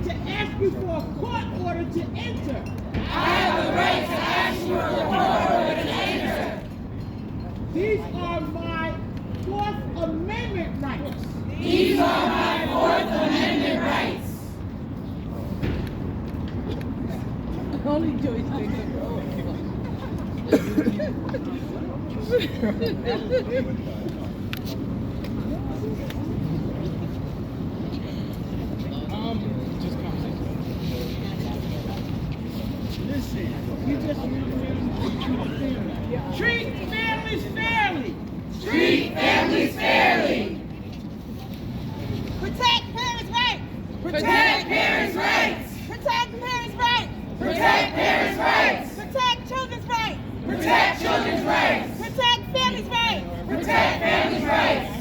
to ask you for a court order to enter. I have the right to ask you for a court order to enter. These are my Fourth Amendment rights. These are my Fourth Amendment rights. Only Joyce thinks Listen, you just treat families fairly. Treat families fairly. Protect parents' rights. Protect parents' rights. Protect parents' rights. Protect parents' rights. Protect children's rights. Protect children's rights. Protect families' rights. Protect families' rights.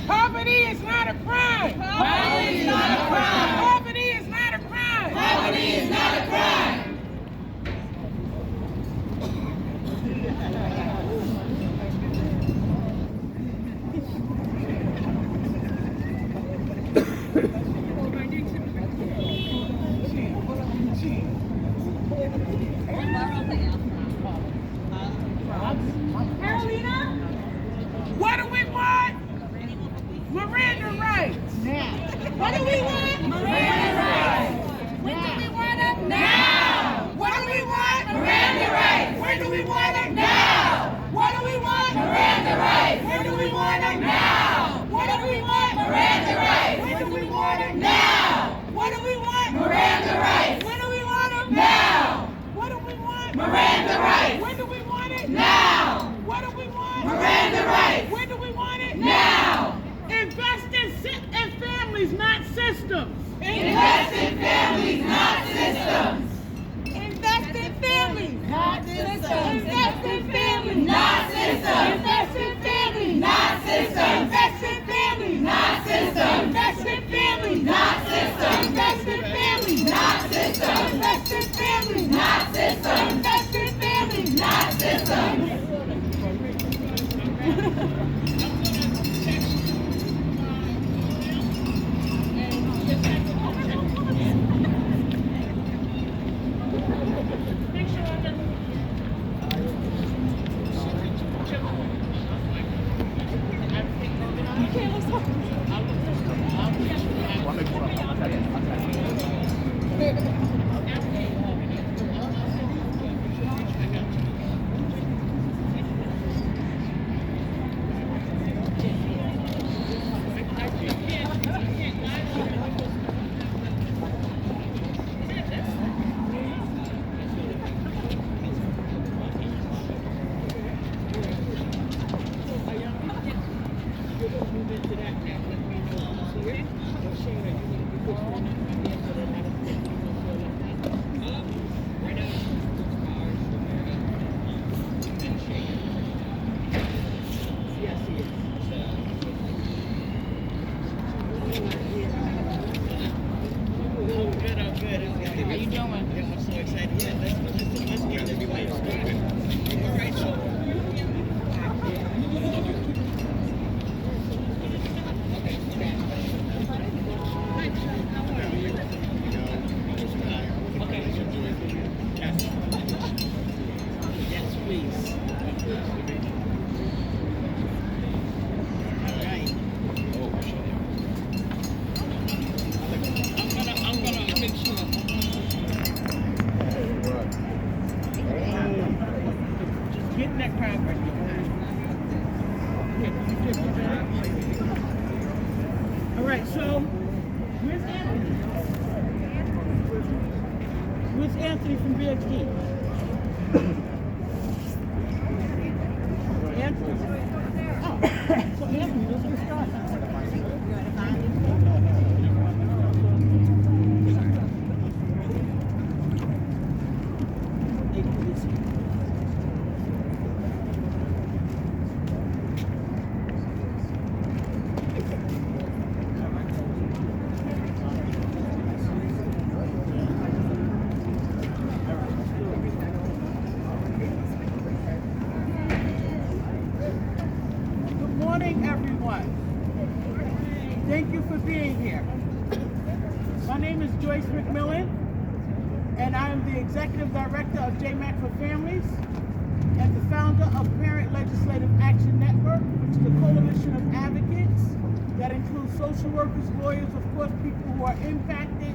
Poverty is not a crime. Poverty is not a crime. Poverty is not a crime. Poverty is not a crime. What do we want? Miranda rights. What do we want? Miranda rights. When do we want them? Now. What do we want? Miranda rights. When do we want them? Now. What do we want? Miranda rights. When do we want them? Now. What do we want? Miranda rights. When do we want them? Now. What do we want? Miranda rights. When do we want them? Now. What do we want? Miranda rights. When do we want it? Now. What do we want? Miranda rights. When do we want it? Now. Invest in families, not systems. Invest in families, not systems. Invest in families, not systems. Invest in families, Not systems. Invest in families, Not systems. Invest in families, Not systems. Invest in families, Not systems. Invest in families, Not systems. Invest in families, Not systems. Invest in families, Not systems. All right, so where's Anthony? Where's Anthony from BXD? Anthony? Oh, so Anthony, let's get started. thank you for being here. My name is Joyce McMillan, and I am the Executive Director of JMAC for Families and the founder of Parent Legislative Action Network, which is a coalition of advocates that includes social workers, lawyers, of course, people who are impacted,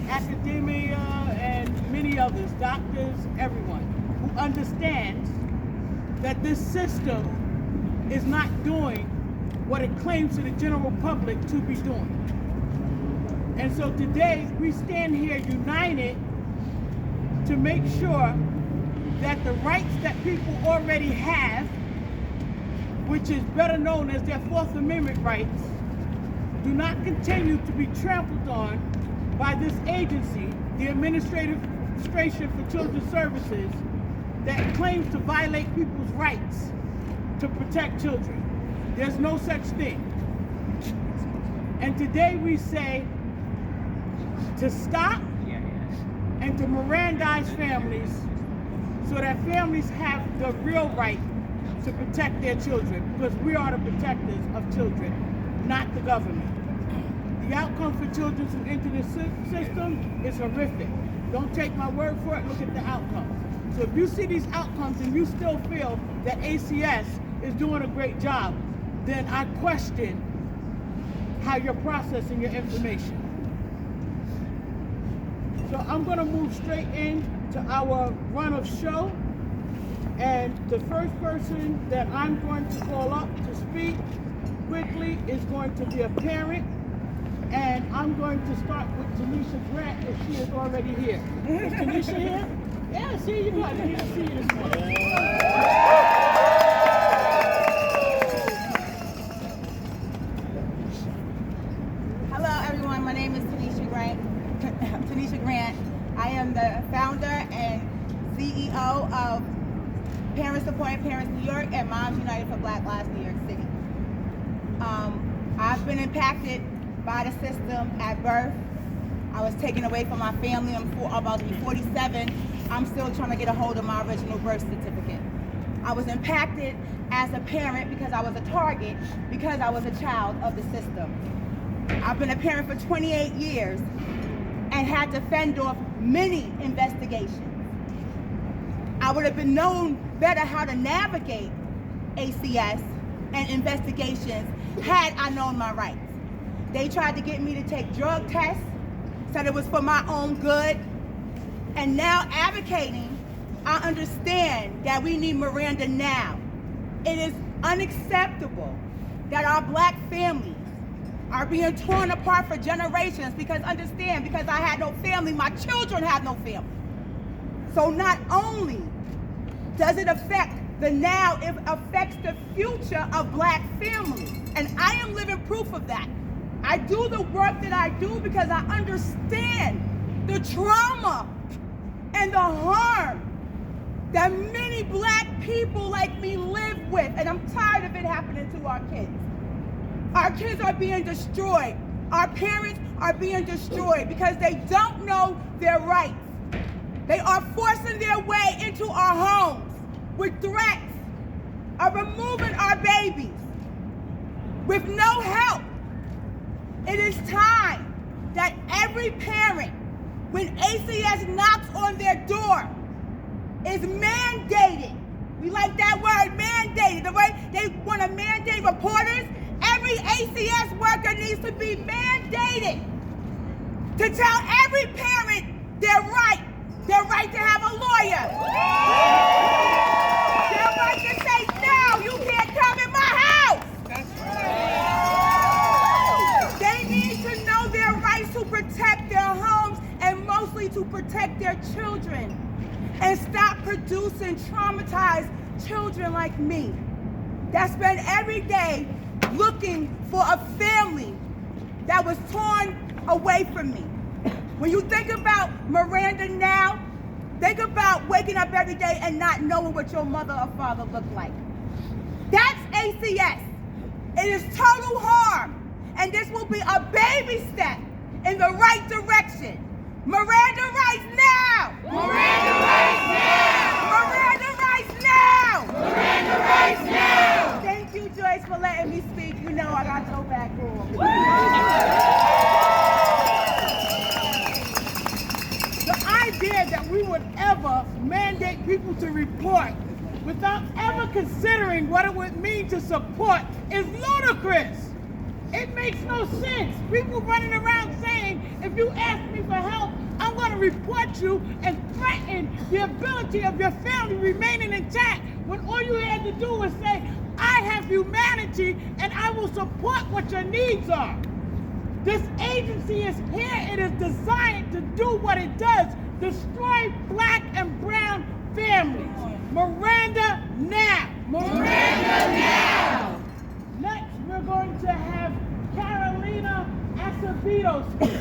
academia, and many others, doctors, everyone, who understands that this system is not doing what it claims to the general public to be doing. And so today, we stand here united to make sure that the rights that people already have, which is better known as their Fourth Amendment rights, do not continue to be trampled on by this agency, the Administration for Children's Services, that claims to violate people's rights to protect children. There's no such thing. And today we say to stop and to Mirandize families so that families have the real right to protect their children, because we are the protectors of children, not the government. The outcome for children who enter this system is horrific. Don't take my word for it, look at the outcome. So if you see these outcomes and you still feel that ACS is doing a great job, then I question how you're processing your information. So I'm going to move straight into our run of show. And the first person that I'm going to call up to speak quickly is going to be a parent. And I'm going to start with Tanisha Grant, if she is already here. Is Tanisha here? Yeah, see you guys. I need to see you this morning. Hello, everyone. My name is Tanisha Grant. I am the founder and CEO of Parents Supporting Parents New York and Moms United for Black Lives New York City. I've been impacted by the system at birth. I was taken away from my family. I'm about to be 47. I'm still trying to get a hold of my original birth certificate. I was impacted as a parent because I was a target, because I was a child of the system. I've been a parent for 28 years and had to fend off many investigations. I would have been known better how to navigate ACS and investigations had I known my rights. They tried to get me to take drug tests, said it was for my own good, and now advocating, I understand that we need Miranda now. It is unacceptable that our black families are being torn apart for generations because I had no family, my children have no family. So not only does it affect the now, it affects the future of black families. And I am living proof of that. I do the work that I do because I understand the trauma and the harm that many black people like me live with. And I'm tired of it happening to our kids. Our kids are being destroyed. Our parents are being destroyed because they don't know their rights. They are forcing their way into our homes with threats of removing our babies with no help. It is time that every parent, when ACS knocks on their door, is mandated. We like that word, mandated. The way they want to mandate reporters, every ACS worker needs to be mandated to tell every parent their right to have a lawyer. Their right to say, no, you can't come in my house. They need to know their rights to protect their homes and mostly to protect their children and stop producing traumatized children like me that spend every day looking for a family that was torn away from me. When you think about Miranda now, think about waking up every day and not knowing what your mother or father looked like. That's ACS. It is total harm, and this will be a baby step in the right direction. Miranda rights now! Miranda rights now! Miranda rights now! Miranda rights now! Thank you, Joyce, for letting me speak. You know I got your back, girl. not considering what it would mean to support is ludicrous. It makes no sense. People running around saying, if you ask me for help, I'm going to report you and threaten the ability of your family remaining intact, when all you had to do was say, I have humanity and I will support what your needs are. This agency is here. It is designed to do what it does: destroy black and brown families. Miranda now. Miranda now. Next, we're going to have Carolina Acevedo speak.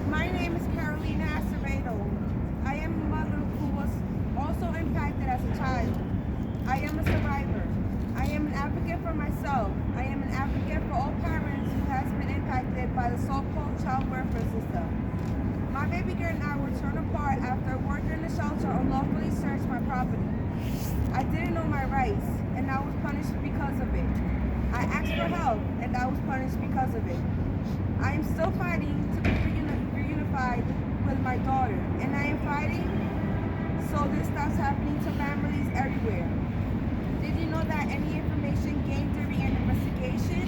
My name is Carolina Acevedo. I am a mother who was also impacted as a child. I am a survivor. I am an advocate for myself. I am an advocate for all parents who has been impacted by the so-called child welfare system. My baby girl and I were torn apart after a worker in the shelter unlawfully searched my property. I didn't know my rights, and I was punished because of it. I asked for help, and I was punished because of it. I am still fighting to be reunified with my daughter, and I am fighting so this stops happening to families everywhere. Did you know that any information gained during an investigation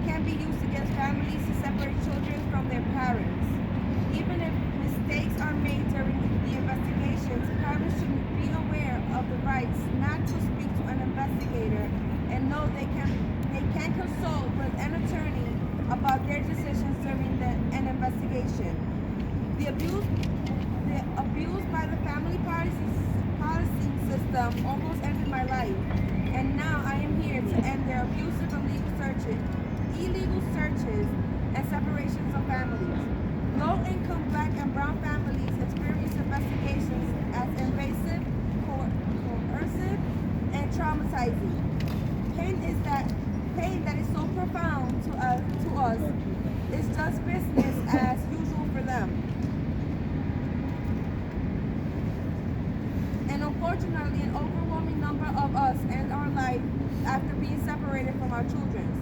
can be used against families to separate children from their parents? Even if mistakes are made during the investigations, parents should be aware of the rights not to speak to an investigator and know they can consult with an attorney about their decisions during an investigation. The abuse by the family policy system almost ended my life, and now I am here to end their abusive illegal searches and separations of families. Low-income black and brown families experience investigations as invasive, coercive, and traumatizing. Pain that is so profound to us is just business as usual for them. And unfortunately, an overwhelming number of us end our life after being separated from our children.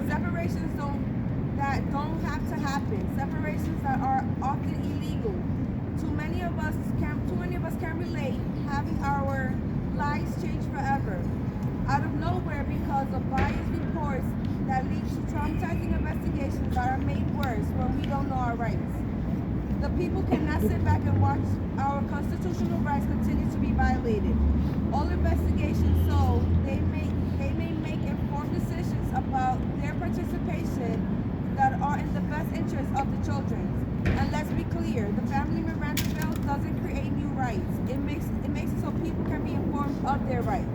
Separations that don't have to happen. Separations that are often illegal. Too many of us can relate having our lives changed forever, out of nowhere, because of biased reports that lead to traumatizing investigations that are made worse when we don't know our rights. The people cannot sit back and watch our constitutional rights continue to be violated. All investigations so they may make informed decisions about their participation that are in the best interest of the children. And let's be clear, the Family Miranda Bill doesn't create new rights. It makes it so people can be informed of their rights.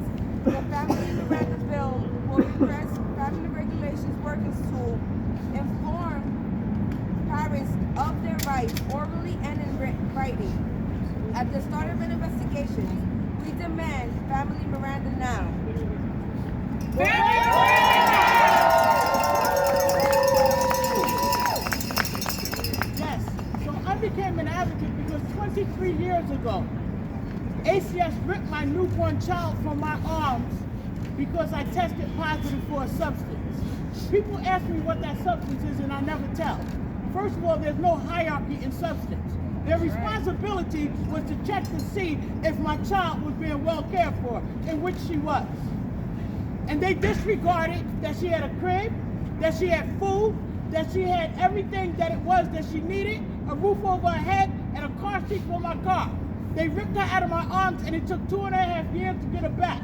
The Family Miranda Bill will regress family regulations workers to inform parents of their rights orally and in writing. At the start of an investigation, we demand Family Miranda now. Yes, so I became an advocate because 23 years ago, ACS ripped my newborn child from my arms because I tested positive for a substance. People ask me what that substance is and I never tell. First of all, there's no hierarchy in substance. Their responsibility was to check to see if my child was being well cared for, in which she was. And they disregarded that she had a crib, that she had food, that she had everything that it was that she needed, a roof over her head, and a car seat for my car. They ripped her out of my arms, and it took 2.5 years to get her back.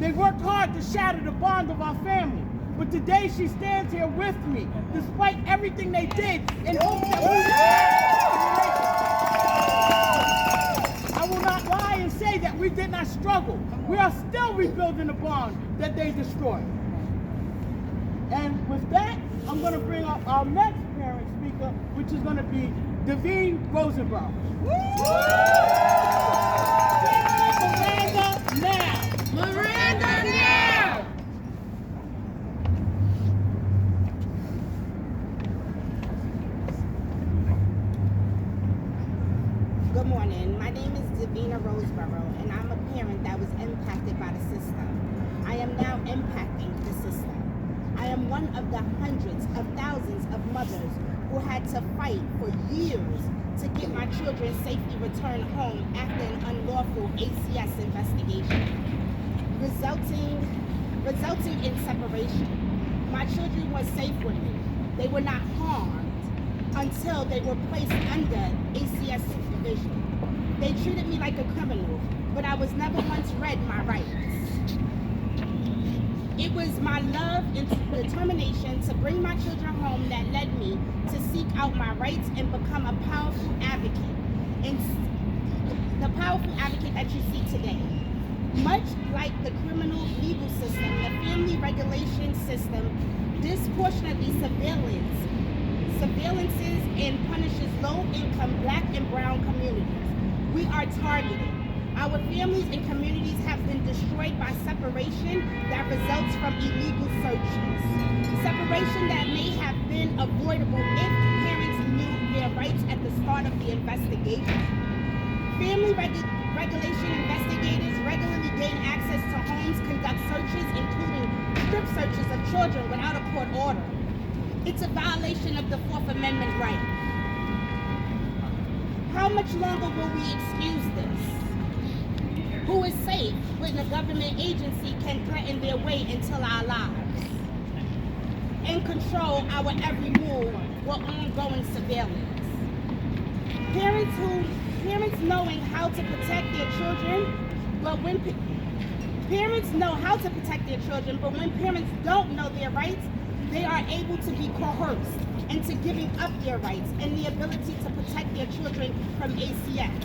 They worked hard to shatter the bond of our family. But today she stands here with me, despite everything they did, in hopes that we I will not lie and say that we did not struggle. We are still rebuilding the bond that they destroyed. And with that, I'm going to bring up our next parent speaker, which is going to be Davine Rosenberg. Miranda now! Miranda now! Good morning. My name is Davina Roseborough, and I'm a parent that was impacted by the system. I am now impacting the system. I am one of the hundreds of thousands of mothers who who had to fight for years to get my children safely returned home after an unlawful ACS investigation, resulting in separation. My children were safe with me. They were not harmed until they were placed under ACS supervision. They treated me like a criminal, but I was never once read my rights. It was my love and determination to bring my children home that led me to seek out my rights and become a powerful advocate, and the powerful advocate that you see today. Much like the criminal legal system, the family regulation system disproportionately surveillances and punishes low-income Black and brown communities. We are targeted. Our families and communities have been destroyed by separation that results from illegal searches. Separation that may have been avoidable if parents knew their rights at the start of the investigation. Family regulation investigators regularly gain access to homes, conduct searches, including strip searches of children without a court order. It's a violation of the Fourth Amendment right. How much longer will we excuse this? Who is safe when a government agency can threaten their way into our lives and control our every move with ongoing surveillance? Parents knowing how to protect their children, but when parents know how to protect their children, but when parents don't know their rights, they are able to be coerced into giving up their rights and the ability to protect their children from ACS.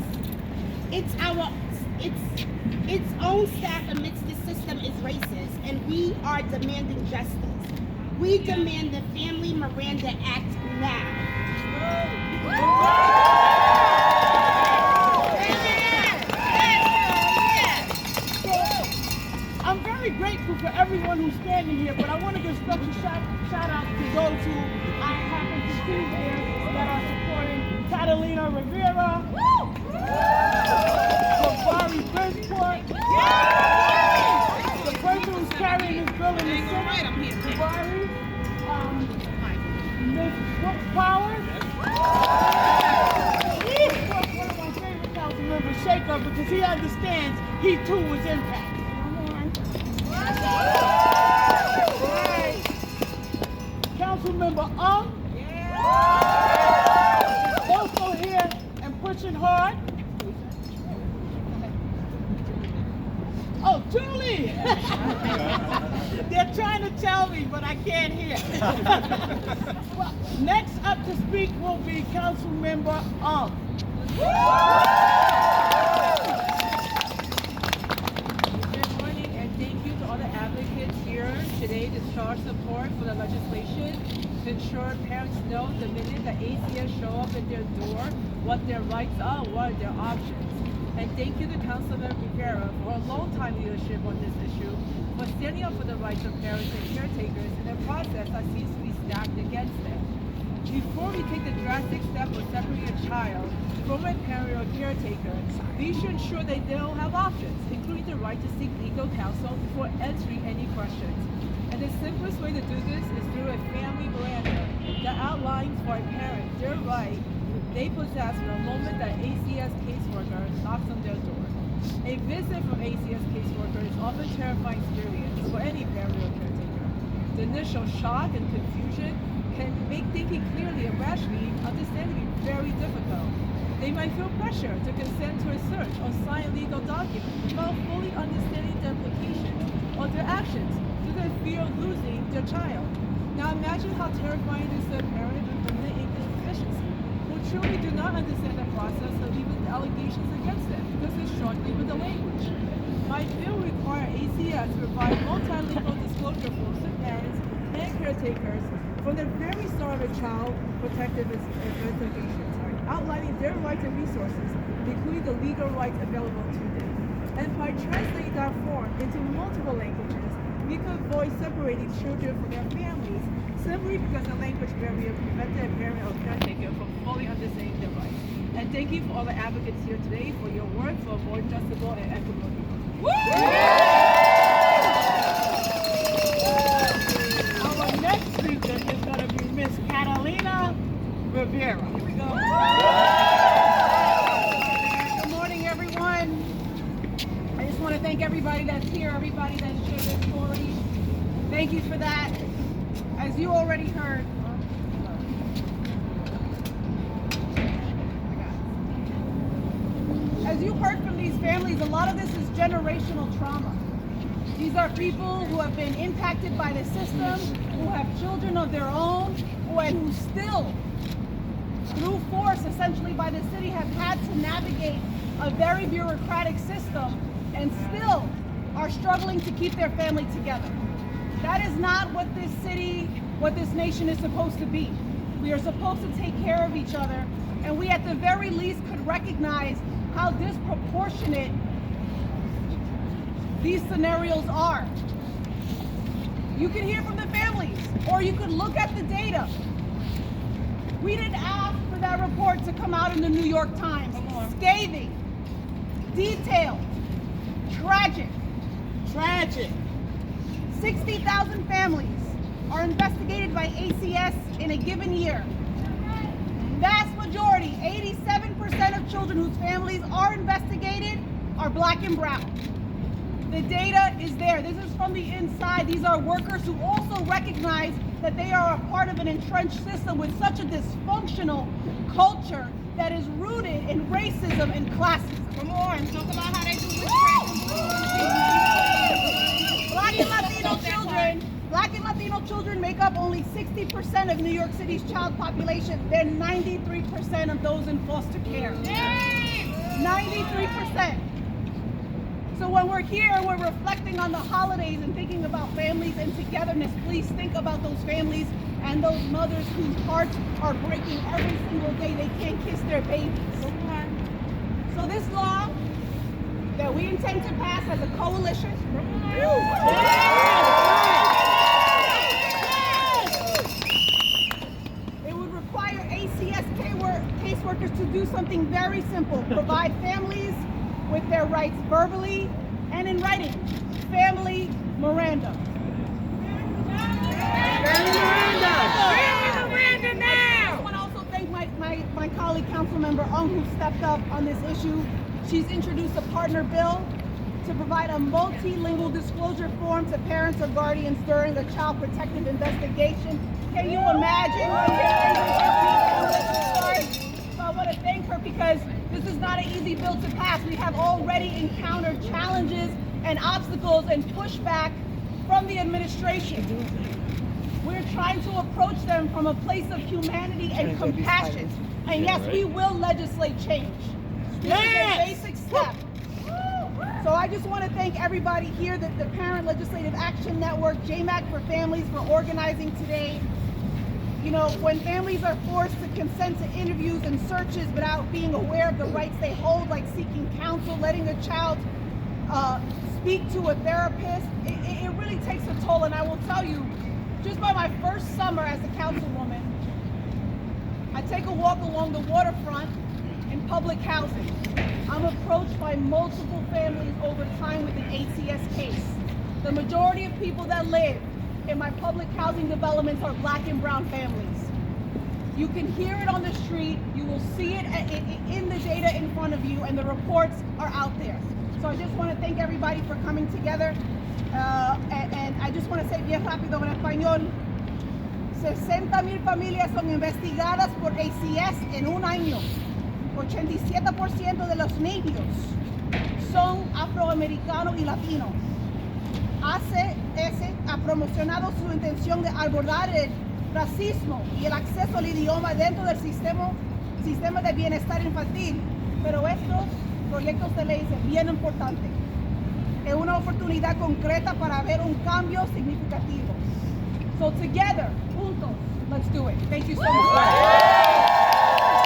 Its own staff amidst the system is racist, and we are demanding justice. We demand the Family Miranda Act now. I'm very grateful for everyone who's standing here, but I want to give special shout out to those who I happen to see here that are supporting Catalina Rivera, Jabari Brisport, the person who's carrying this bill in the Senate, Jabari, Ms. Brooke Powers, one of my favorite council members, Shekar, because he understands he too was impacted. Councilmember Ung, also here and pushing hard. Oh, Julie! They're trying to tell me, but I can't hear. Well, next up to speak will be Councilmember Ung. Today to show our support for the legislation to ensure parents know the minute that ACS show up at their door what their rights are, what are their options. And thank you to Councilman Rivera for a long-time leadership on this issue, for standing up for the rights of parents and caretakers in a process that seems to be stacked against them. Before we take the drastic step of separating a child from a parent or caretaker, we should ensure that they don't have options, including the right to seek legal counsel before answering any questions. And the simplest way to do this is through a family Miranda that outlines for a parent their right they possess from the moment that ACS caseworker knocks on their door. A visit from ACS caseworker is often a terrifying experience for any parent or caretaker. The initial shock and confusion can make thinking clearly and rationally understanding very difficult. They might feel pressure to consent to a search or sign legal documents without fully understanding the implications of their actions due to the fear of losing their child. Now imagine how terrifying it is to a parent with limited English proficiency who truly do not understand the process or even the allegations against them because they're struggling with the language. My bill requires ACS to provide multilingual disclosure forms to parents and caretakers from the very start of a child protective investigation, outlining their rights and resources, including the legal rights available to them. And by translating that form into multiple languages, we could avoid separating children from their families simply because the language barrier prevented a parent or caretaker from fully understanding their rights. And thank you for all the advocates here today for your work for a more justable and equitable world. Our next speaker is going to be Miss Catalina thank everybody that's here, everybody that shared their story. Thank you for that. As you already heard, from these families, a lot of this is generational trauma. These are people who have been impacted by the system, who have children of their own, and who still, through force essentially by the city, have had to navigate a very bureaucratic system and still are struggling to keep their family together. That is not what this city, what this nation is supposed to be. We are supposed to take care of each other, and we at the very least could recognize how disproportionate these scenarios are. You can hear from the families, or you could look at the data. We didn't ask for that report to come out in the New York Times. Scathing, detailed, tragic. 60,000 families are investigated by ACS in a given year. Vast majority, 87% of children whose families are investigated are Black and brown. The data is there. This is from the inside. These are workers who also recognize that they are a part of an entrenched system with such a dysfunctional culture that is rooted in racism and classism. Come on, talk about how they do Black and Latino children make up only 60% of New York City's child population. They're 93% of those in foster care. 93%. So when we're here and we're reflecting on the holidays and thinking about families and togetherness, please think about those families and those mothers whose hearts are breaking every single day. They can't kiss their babies. So this law that we intend to pass as a coalition, it would require ACS caseworkers to do something very simple: provide families with their rights verbally and in writing. Family Miranda. Family Miranda now! I want to also thank my colleague, Councilmember Ung, who stepped up on this issue. She's introduced a partner bill to provide a multilingual disclosure form to parents or guardians during a child protective investigation. Can you imagine what So I want to thank her because this is not an easy bill to pass. We have already encountered challenges and obstacles and pushback from the administration. We're trying to approach them from a place of humanity and compassion. And yes, we will legislate change. This is a basic step. So I just want to thank everybody here, the Parent Legislative Action Network, JMAC for Families, for organizing today. You know, when families are forced to consent to interviews and searches without being aware of the rights they hold, like seeking counsel, letting a child speak to a therapist, it really takes a toll. And I will tell you, just by my first summer as a councilwoman, I take a walk along the waterfront in public housing. I'm approached by multiple families over time with an ACS case. The majority of people that live in my public housing developments are Black and brown families. You can hear it on the street, you will see it in the data in front of you, and the reports are out there. So I just want to thank everybody for coming together. And I just want to say bien rápido en español, 60,000 familias son investigadas por ACS en un año. 87% de los niños son afroamericanos y latinos. ACS ha promocionado su intención de abordar el racismo y el acceso al idioma dentro del sistema de bienestar infantil, pero estos proyectos de ley son bien importantes. Es una oportunidad concreta para ver un cambio significativo. So together, juntos, let's do it. Thank you so much.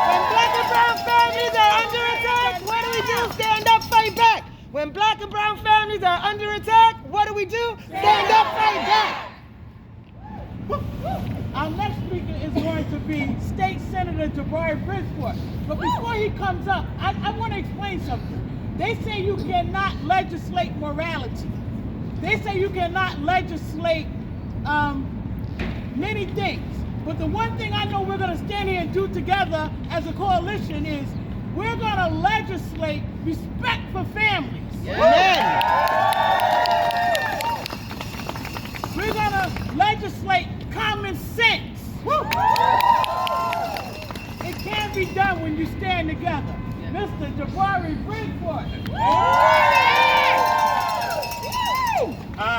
When Black and brown families are under attack, what do we do? Stand up, fight back. When Black and brown families are under attack, what do we do? Stand up, fight back. Our next speaker is going to be State Senator Jabari Brisport. But before he comes up, I want to explain something. They say you cannot legislate morality. They say you cannot legislate many things. But the one thing I know we're going to stand here and do together as a coalition is we're going to legislate respect for families. Amen. We're gonna legislate common sense. It can be done when you stand together. Mr. Jabari Brisport.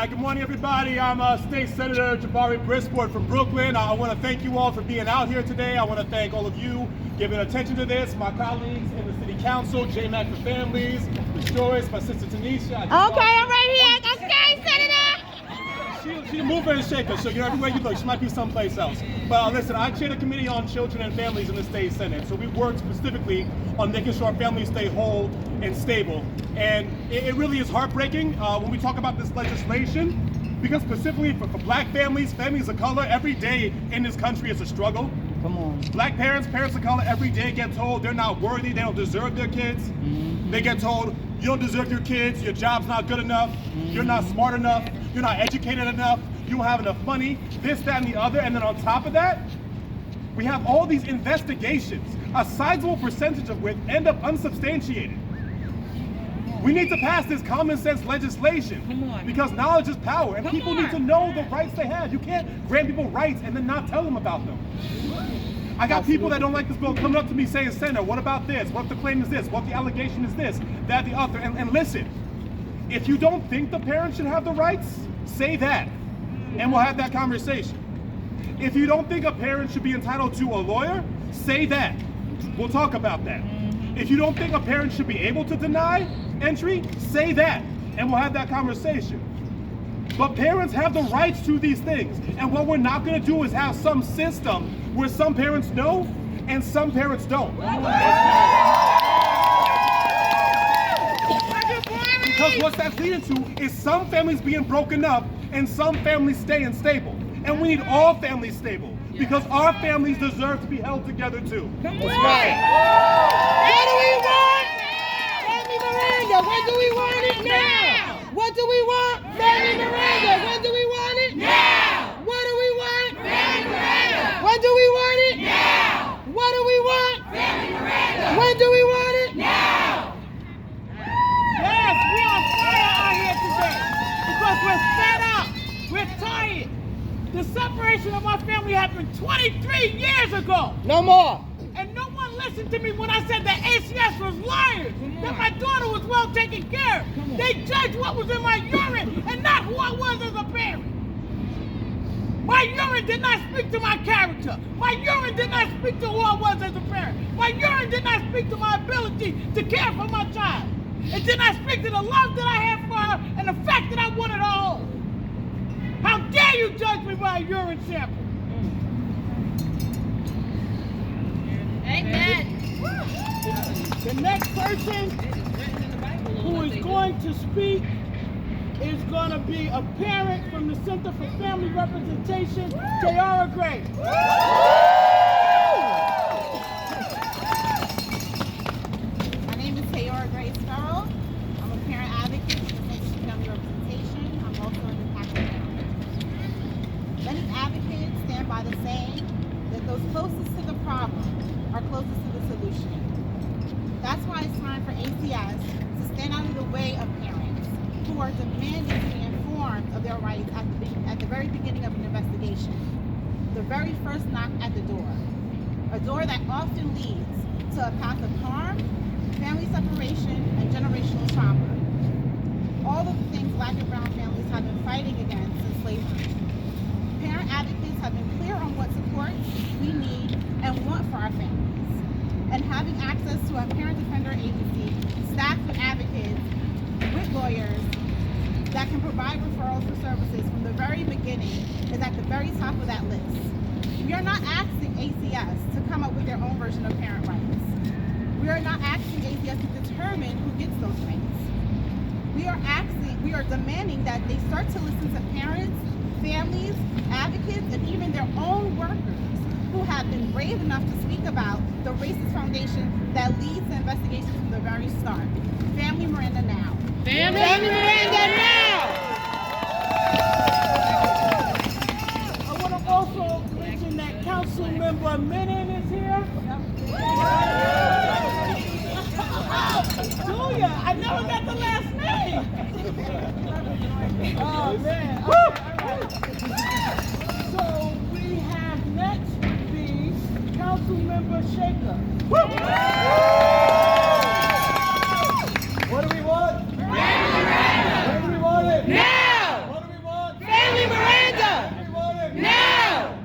Good morning, everybody. I'm State Senator Jabari Brisport from Brooklyn. I want to thank you all for being out here today. I want to thank all of you giving attention to this, my colleagues in the City Council, JMAC for Families, Ms. Joyce, my sister Tanisha. Okay, I'm right here. Okay, Senator. She's a mover and shaker, so everywhere you look, she might be someplace else. But listen, I chair the Committee on Children and Families in the State Senate, so we work specifically on making sure our families stay whole and stable. And it really is heartbreaking when we talk about this legislation, because specifically for Black families, families of color, every day in this country is a struggle. Come on. Black parents, parents of color, every day get told they're not worthy, they don't deserve their kids. They get told, you don't deserve your kids, your job's not good enough, you're not smart enough, you're not educated enough, you don't have enough money, this, that, and the other. And then on top of that, we have all these investigations, a sizable percentage of which end up unsubstantiated. We need to pass this common sense legislation because knowledge is power, and people need to know the rights they have. You can't grant people rights and then not tell them about them. I got people that don't like this bill coming up to me saying, Senator, what about this? What if the claim is this? What if the allegation is this? That, the other. And listen, if you don't think the parents should have the rights, say that, and we'll have that conversation. If you don't think a parent should be entitled to a lawyer, say that. We'll talk about that. If you don't think a parent should be able to deny entry, say that, and we'll have that conversation. But parents have the rights to these things, and what we're not going to do is have some system where some parents know and some parents don't. Because what that's leading to is some families being broken up and some families staying stable. And we need all families stable, because our families deserve to be held together too. That's right. What do we want? Family Miranda, when do we want it? Now. What do we want? Family Miranda, when do we want it? Now. What do we want? Family Miranda. When do we want it? Now. What do we want? Family Miranda. When do we want it? Now. Yes, we're on fire out here today because we're fed up. We're tired. The separation of our family happened 23 years ago. No more. And no one listened to me when I said that ACS was liars, that my daughter was well taken care of. They judged what was in my urine and not who I was as a parent. My urine did not speak to my character. My urine did not speak to who I was as a parent. My urine did not speak to my ability to care for my child. It did not speak to the love that I had for her and the fact that I wanted her home. How dare you judge me by a urine sample? Amen. The next person who is going to speak is going to be a parent from the Center for Family Representation, Tayara Gray. My name is Tayara Gray Sparrow. I'm a parent advocate for the Center for Family Representation. I'm also an impacted parent. Many advocates stand by the saying that those closest to the problem are closest to the solution. That's why it's time for ACS to stand out of the way of parents who are demanding to be informed of their rights at the very beginning of an investigation. The very first knock at the door. A door that often leads to a path of harm, family separation, and generational trauma. All of the things Black and brown families have been fighting against since slavery. Parent advocates have been clear on what supports we need and want for our families. And having access to a parent defender agency staffed with advocates, with lawyers, that can provide referrals for services from the very beginning is at the very top of that list. We are not asking ACS to come up with their own version of parent rights. We are not asking ACS to determine who gets those rights. We are demanding that they start to listen to parents, families, advocates, and even their own workers who have been brave enough to speak about the racist foundation that leads to investigations from the very start. Family Miranda now. Family Miranda now. I want to also mention that Council Member Menin is here. Julia, I never got the last name. Oh man. Okay, all right. So we have next would be Councilmember Shekar. What do we want? When do we want it? Now! What do we want? Family Miranda! When do we want it? Now!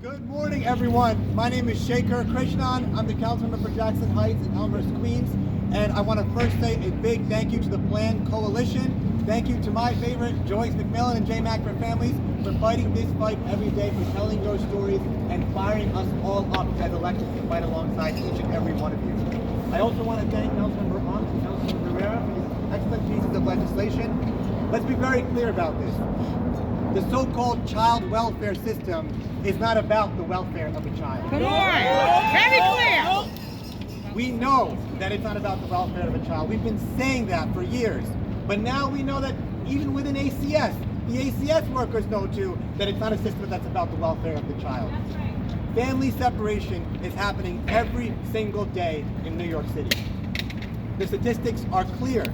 Good morning, everyone. My name is Shekar Krishan. I'm the councilmember for Jackson Heights and Elmhurst, Queens. And I want to first say a big thank you to the Plan Coalition. Thank you to my favorite, Joyce McMillan and J. Mac for Families, for fighting this fight every day, for telling your stories and firing us all up as elected to fight alongside each and every one of you. I also want to thank Councilmember Ung and Councilmember Rivera for these excellent pieces of legislation. Let's be very clear about this. The so-called child welfare system is not about the welfare of a child. Come on! Very clear! We know that it's not about the welfare of a child. We've been saying that for years. But now we know that even within ACS, the ACS workers know too that it's not a system that's about the welfare of the child. That's right. Family separation is happening every single day in New York City. The statistics are clear.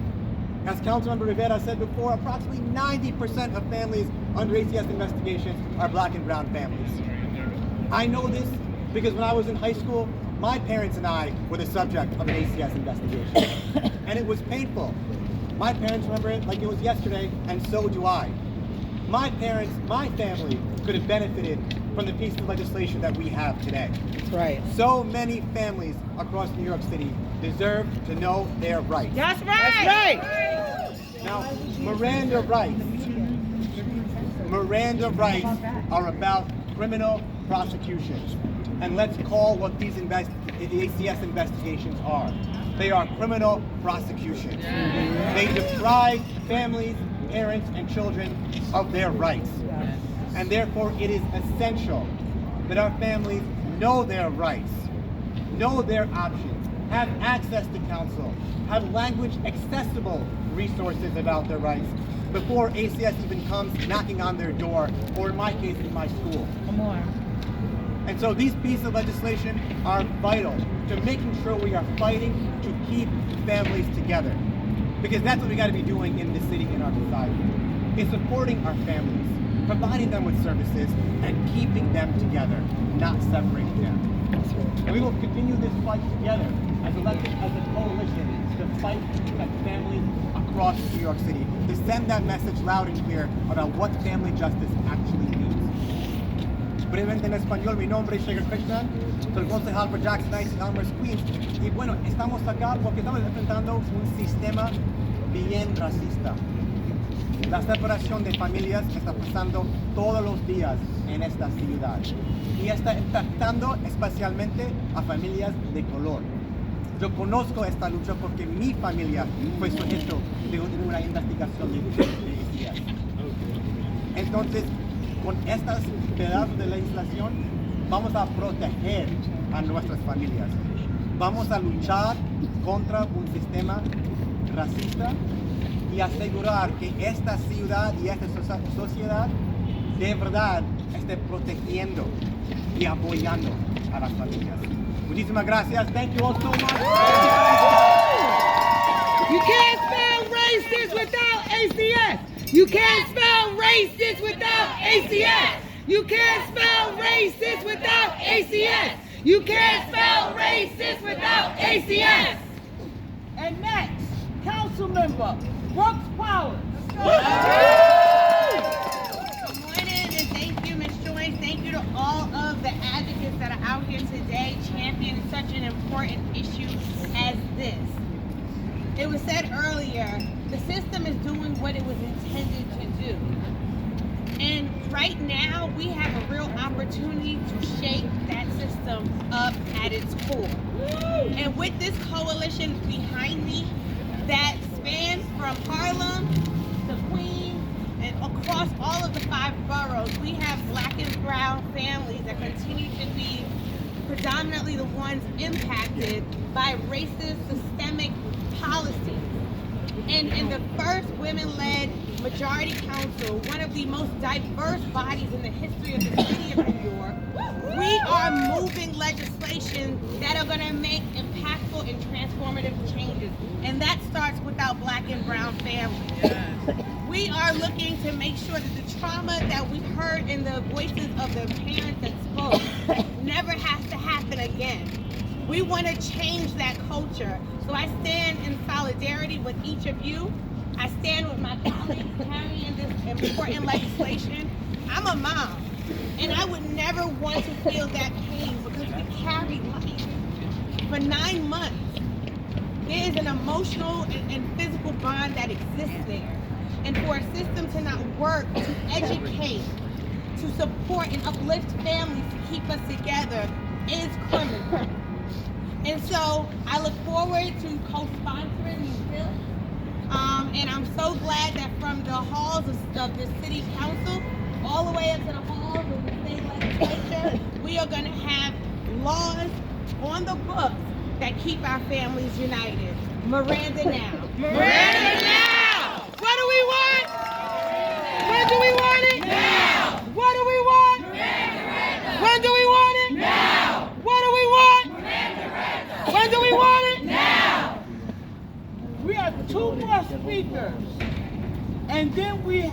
As Councilmember Rivera said before, approximately 90% of families under ACS investigations are black and brown families. I know this because when I was in high school, my parents and I were the subject of an ACS investigation. And it was painful. My parents remember it like it was yesterday, and so do I. My parents, my family, could have benefited from the piece of legislation that we have today. That's right. So many families across New York City deserve to know their rights. That's right! That's right! Now, Miranda rights are about criminal prosecutions. And let's call what these ACS investigations are. They are criminal prosecutions. They deprive families, parents, and children of their rights. And therefore, it is essential that our families know their rights, know their options, have access to counsel, have language accessible resources about their rights before ACS even comes knocking on their door, or in my case, in my school. Come on. And so these pieces of legislation are vital to making sure we are fighting to keep families together. Because that's what we got to be doing in the city, in our society. Is supporting our families, providing them with services, and keeping them together, not separating them. And we will continue this fight together as elected as a coalition to fight to protect families across New York City, to send that message loud and clear about what family justice actually means. Brevemente en español, mi nombre es Shekar Krishan, soy concejal por Jackson Heights y Elmhurst, Queens. Y bueno, estamos acá porque estamos enfrentando un sistema bien racista. La separación de familias está pasando todos los días en esta ciudad y está impactando especialmente a familias de color. Yo conozco esta lucha porque mi familia fue sujeto de una investigación de ACS. Entonces, con estas pedazos de legislación, vamos a proteger a nuestras familias. Vamos a luchar contra un sistema racista y asegurar que esta ciudad y esta sociedad de verdad esté protegiendo y apoyando a las familias. Muchísimas gracias. Thank you all so much. You can't spell racist without ACS! You can't spell racist without ACS! You can't spell racist without ACS! You can't spell racist without ACS! And next, Councilmember Brooks Powers. Good morning, and thank you, Ms. Joyce. Thank you to all of the advocates that are out here today championing such an important issue as this. It was said earlier, the system is doing what it was intended to do. And right now, we have a real opportunity to shake that system up at its core. And with this coalition behind me that spans from Harlem to Queens and across all of the 5 boroughs, we have black and brown families that continue to be predominantly the ones impacted by racist systemic policies. And in the first women-led majority council, one of the most diverse bodies in the history of the city of New York, we are moving legislation that are going to make impactful and transformative changes. And that starts with our Black and brown families. We are looking to make sure that the trauma that we heard in the voices of the parents that spoke never has to happen again. We want to change that culture. So I stand in solidarity with each of you. I stand with my colleagues carrying this important legislation. I'm a mom, and I would never want to feel that pain because we carry life. For 9 months, there is an emotional and physical bond that exists there. And for a system to not work to educate, to support and uplift families to keep us together is criminal. And so I look forward to co-sponsoring these bills. And I'm so glad that from the halls of the city council all the way up to the halls of the state legislature, we are going to have laws on the books that keep our families united. Miranda now. Miranda now! What do we want? When do we want it? Now! What do we want? Miranda! When do we want it? Now! What do we want? Miranda! When do we want it? Now! We have 2 more speakers. And then we,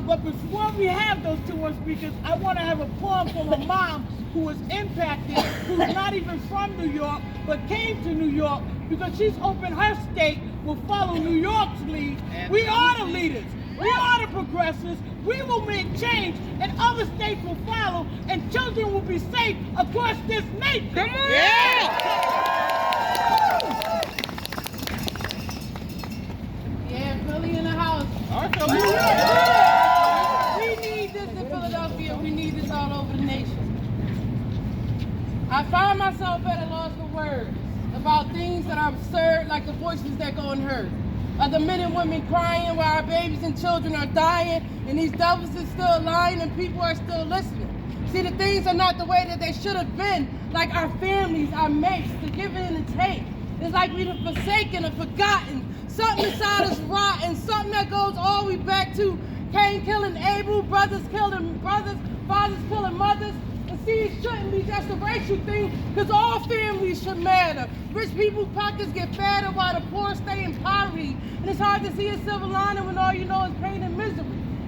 but before we have those 2 more speakers, I want to have a poem from a mom who was impacted, who's not even from New York, but came to New York because she's hoping her state will follow New York's lead. We are the leaders. We are the progressives. We will make change, and other states will follow, and children will be safe across this nation. Come on! Yeah, Philly in the house. We need this in Philadelphia. We need this all over the nation. I find myself at a loss for words about things that are absurd, like the voices that go unheard. Of the men and women crying while our babies and children are dying, and these devils are still lying and people are still listening. See, the things are not the way that they should have been, like our families, our mates, the giving and the take. It's like we've forsaken or forgotten. Something inside us rotten, something that goes all the way back to Cain killing Abel, brothers killing brothers, fathers killing mothers. And see, it shouldn't be just a racial thing, because all families should matter. Rich people's pockets get fatter while the poor stay in poverty. And it's hard to see a silver lining when all you know is pain and misery.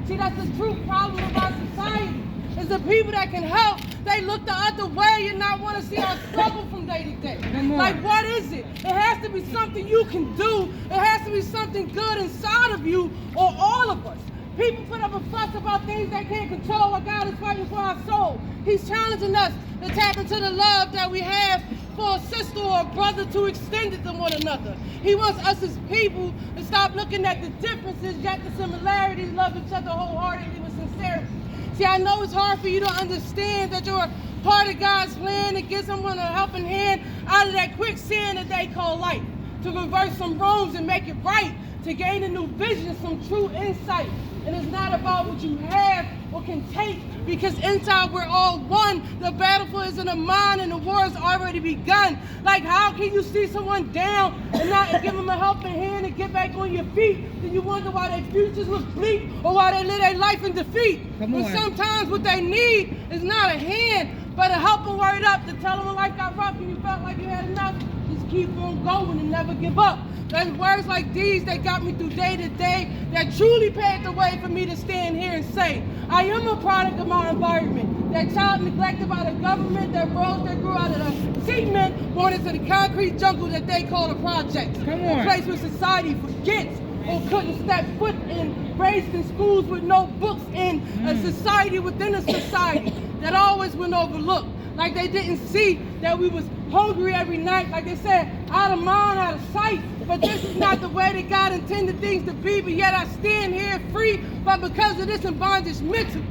See, that's the true problem of our society. It's the people that can help, they look the other way and not want to see our struggle from day to day. Like, what is it? It has to be something you can do. It has to be something good inside of you or all of us. People put up a fuss about things they can't control while God is fighting for our soul. He's challenging us to tap into the love that we have for a sister or a brother, to extend it to one another. He wants us as people to stop looking at the differences, yet the similarities, love each other wholeheartedly with sincerity. See, I know it's hard for you to understand that you're part of God's plan to give someone a helping hand out of that quicksand that they call life, to reverse some wrongs and make it right, to gain a new vision, some true insight. And it's not about what you have or can take, because inside we're all one. The battlefield is in the mind and the war has already begun. Like, how can you see someone down and not give them a helping hand and get back on your feet? Then you wonder why their futures look bleak or why they live their life in defeat. But sometimes what they need is not a hand, but a helping word up to tell them when life got rough and you felt like you had enough. Just keep on going and never give up. There's words like these that got me through day to day, that truly paved the way for me to stand here and say, I am a product of my environment. That child neglected by the government, that rose that grew out of the cement, born into the concrete jungle that they call the projects. A place where society forgets or couldn't step foot in, raised in schools with no books in, a society within a society that always went overlooked. Like they didn't see that we was hungry every night, like they said, out of mind, out of sight. But this is not the way that God intended things to be, but yet I stand here free, but because of this in bondage mental.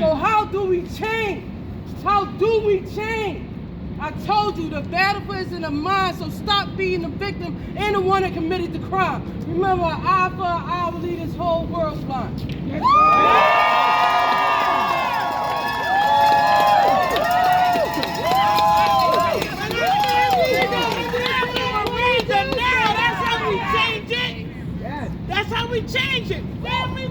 So how do we change? How do we change? I told you, the battlefield is in the mind, so stop being the victim and the one that committed the crime. Remember, an eye for an eye will lead this whole world blind. That's how we change it. Family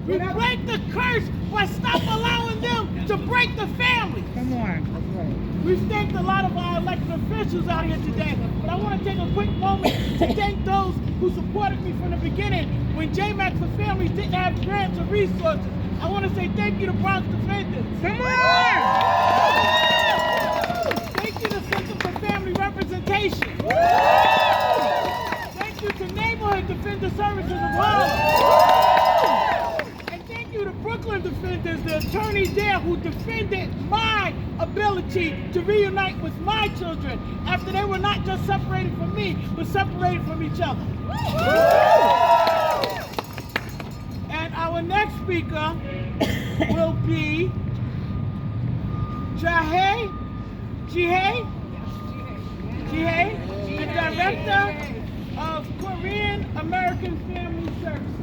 We break the curse by stop allowing them to break the family. Come on. We've thanked a lot of our elected officials out here today, but I want to take a quick moment to thank those who supported me from the beginning when JMAC for Families didn't have grants or resources. I want to say thank you to Bronx Defenders. Come on! Thank you to Center for Family Representation. Thank you to Neighborhood Defender Services of Harlem. And thank you to Brooklyn Defenders, the attorney there who defended my ability to reunite with my children after they were not just separated from me, but separated from each other. And our next speaker will be Jihei, the Director of Korean American Family Services.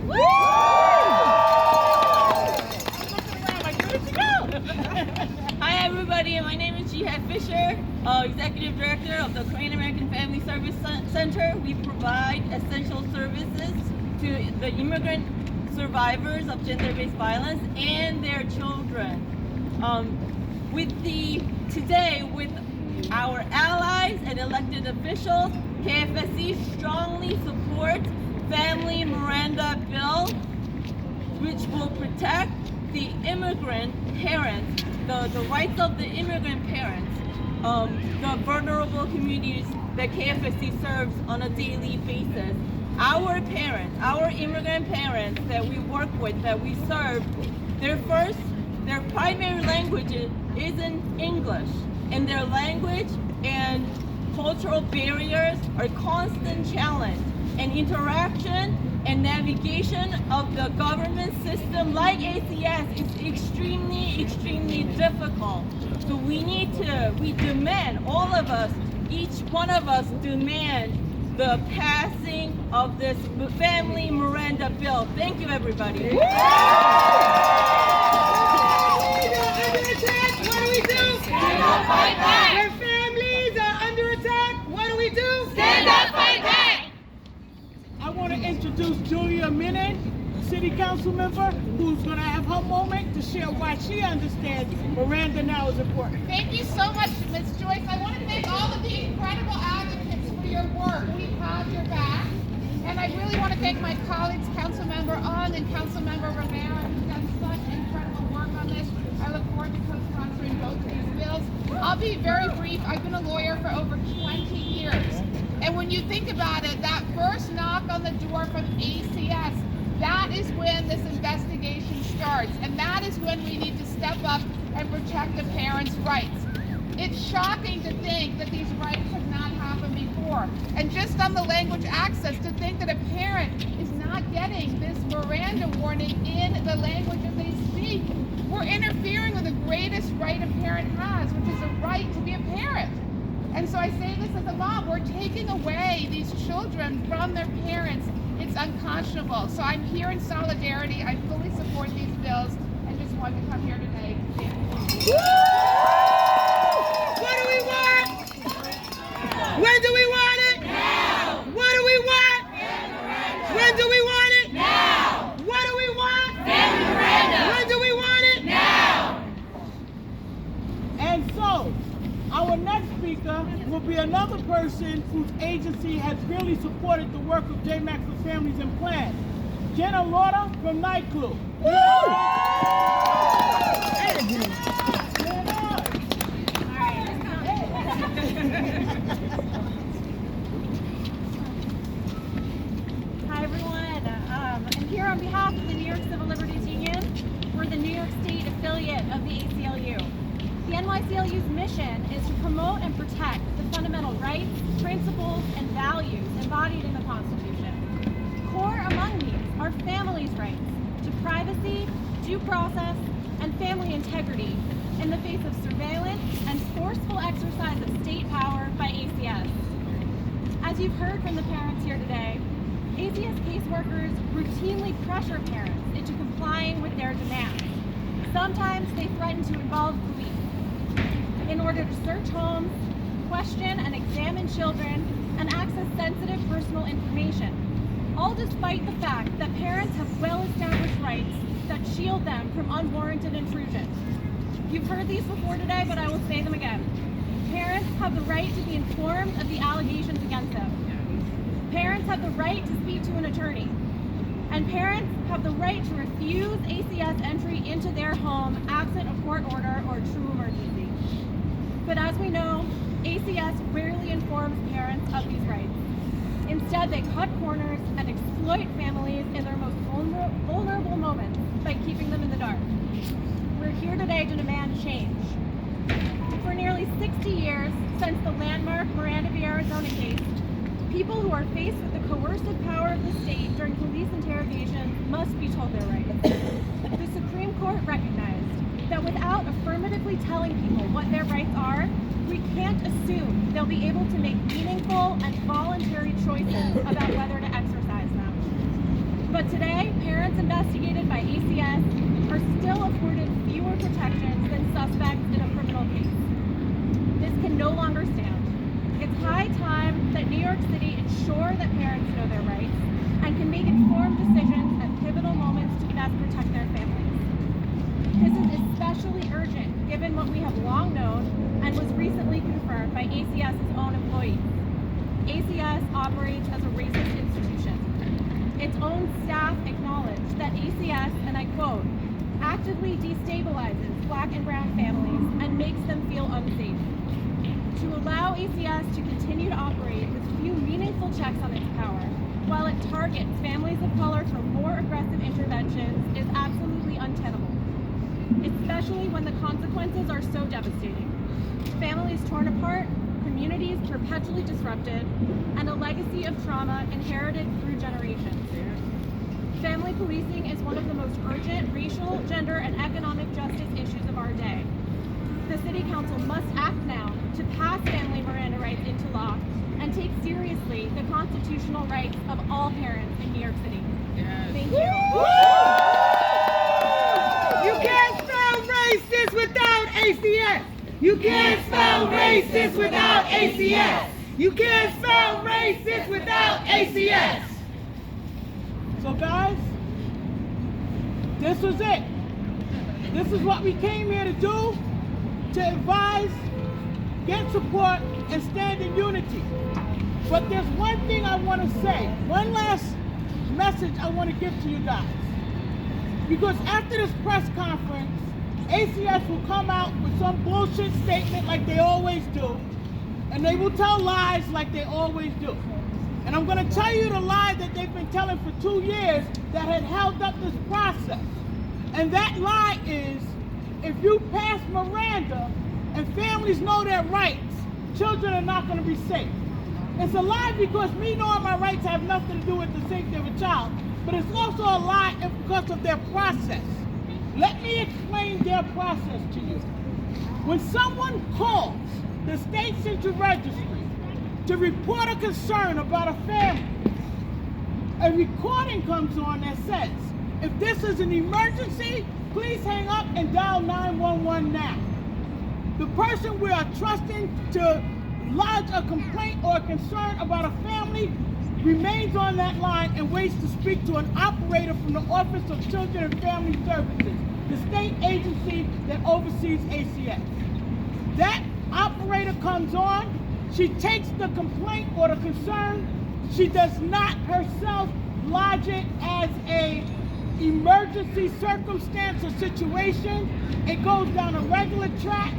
Hi everybody, my name is Jihei Fisher, Executive Director of the Korean American Family Service Center. We provide essential services to the immigrant survivors of gender-based violence and their children. Today, with our allies and elected officials, KFSC strongly supports Family Miranda Bill, which will protect the immigrant parents, the rights of the immigrant parents, the vulnerable communities that KFSC serves on a daily basis. Our parents, our immigrant parents that we work with, that we serve, their primary language is in English, and their language and cultural barriers are constant challenge, and interaction and navigation of the government system like ACS is extremely difficult. So we demand, all of us, each one of us demand the passing of this Family Miranda Bill. Thank you, everybody. What do we do? Stand up, fight back. When families are under attack, what do we do? Stand up, fight back. I want to introduce Julia Menin, City Council member, who's going to have her moment to share why she understands Miranda now is important. Thank you so much, Ms. Joyce. I want to thank all of the incredible advocates for your work. We have your back. And I really want to thank my colleagues, Councilmember Ung and Councilmember Rivera, who've done such incredible work on this. I look forward to co-sponsoring both of these bills. I'll be very brief. I've been a lawyer for over 20 years. And when you think about it, that first knock on the door from ACS, that is when this investigation starts. And that is when we need to step up and protect the parents' rights. It's shocking to think that these rights have not happened before. And just on the language access, to think that a parent is not getting this Miranda warning in the language that they speak. We're interfering with the greatest right a parent has, which is a right to be a parent. And so I say this as a mom, we're taking away these children from their parents. It's unconscionable. So I'm here in solidarity. I fully support these bills and just wanted to come here today. What do we want? When do we want it? Now. What do we want? When do we want it? Now. What do we want? Family Miranda. When do we want it? Now. And so, our next speaker will be another person whose agency has really supported the work of JMAC for Families and Plans. Jenna Lauder from Night Clue. Hi everyone, I'm here on behalf of the New York Civil Liberties Union. We're the New York State affiliate of the ACLU. The NYCLU's mission is to promote and protect the fundamental rights, principles, and values embodied in the Constitution. Core among these are families' rights to privacy, due process, and family integrity in the face of surveillance and forceful exercise of state power by ACS. As you've heard from the parents here today, ACS caseworkers routinely pressure parents into complying with their demands. Sometimes they threaten to involve police in order to search homes, question and examine children, and access sensitive personal information. all despite the fact that parents have well-established rights that shield them from unwarranted intrusion. You've heard these before today, but I will say them again. Parents have the right to be informed of the allegations against them. Parents have the right to speak to an attorney. And parents have the right to refuse ACS entry into their home absent a court order or true emergency. But as we know, ACS rarely informs parents of these rights. Instead, they cut corners and exploit families in their most vulnerable moments by keeping them in the dark. We're here today to demand change. For nearly 60 years since the landmark Miranda v. Arizona case, people who are faced with the coercive power of the state during police interrogations must be told their rights. The Supreme Court recognized that without affirmatively telling people what their rights are, we can't assume they'll be able to make meaningful and voluntary choices about whether to exercise them. But today, parents investigated by ACS are still afforded fewer protections than suspects in a criminal case. This can no longer stand. It's high time that New York City ensure that parents know their rights and can make informed decisions at pivotal moments to best protect their families. This is especially urgent given what we have long known and was recently confirmed by ACS's own employees. ACS operates as a racist institution. Its own staff acknowledged that ACS, and I quote, actively destabilizes Black and brown families and makes them feel unsafe. To allow ACS to continue to operate with few meaningful checks on its power, while it targets families of color for more aggressive interventions, is absolutely untenable, especially when the consequences are so devastating. Families torn apart, communities perpetually disrupted, and a legacy of trauma inherited through generations. Family policing is one of the most urgent racial, gender, and economic justice issues of our day. The City Council must act now to pass family Miranda rights into law and take seriously the constitutional rights of all parents in New York City. Yes. Thank you. You can't spell racist without ACS. You can't spell racist without ACS. You can't spell racist without ACS. So guys, this was it. This is what we came here to do, to advise, get support, and stand in unity. But there's one thing I want to say, one last message I want to give to you guys. Because after this press conference, ACS will come out with some bullshit statement like they always do, and they will tell lies like they always do. And I'm going to tell you the lie that they've been telling for 2 years that had held up this process. And that lie is, if you pass Miranda and families know their rights, children are not going to be safe. It's a lie because me knowing my rights have nothing to do with the safety of a child, but it's also a lie because of their process. Let me explain their process to you. When someone calls the State Central Registry to report a concern about a family, a recording comes on that says, if this is an emergency, please hang up and dial 911 now. The person we are trusting to lodge a complaint or a concern about a family remains on that line and waits to speak to an operator from the Office of Children and Family Services, the state agency that oversees ACS. That operator comes on, she takes the complaint or the concern, she does not herself lodge it as a emergency circumstance or situation. It goes down a regular track,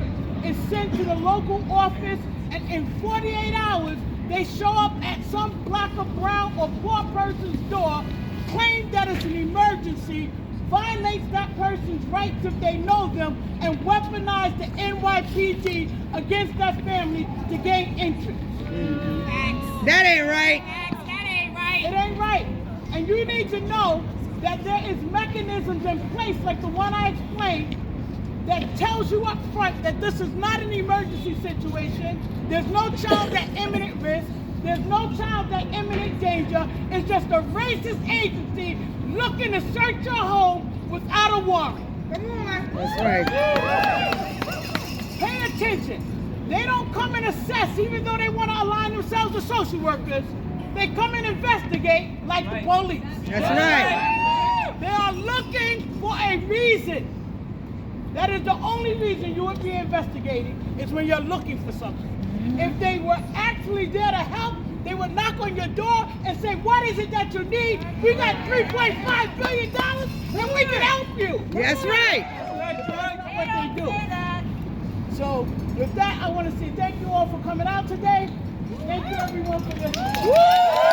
it's sent to the local office, and in 48 hours, they show up at some Black or brown or poor person's door, claim that it's an emergency, violates that person's rights if they know them, and weaponize the NYPD against that family to gain interest. That ain't right. It ain't right. And you need to know that there is mechanisms in place like the one I explained that tells you up front that this is not an emergency situation. There's no child at imminent risk. There's no child at imminent danger. It's just a racist agency looking to search your home without a warrant. Come on. That's right. Pay attention. They don't come and assess, even though they want to align themselves with social workers. they come and investigate like the police. That's right. They are looking for a reason. That is the only reason you would be investigating, is when you're looking for something. If they were actually there to help, they would knock on your door and say, what is it that you need? We got $3.5 billion and we can help you. That's right. That's what they do. So with that, I want to say thank you all for coming out today. Thank you everyone for your support.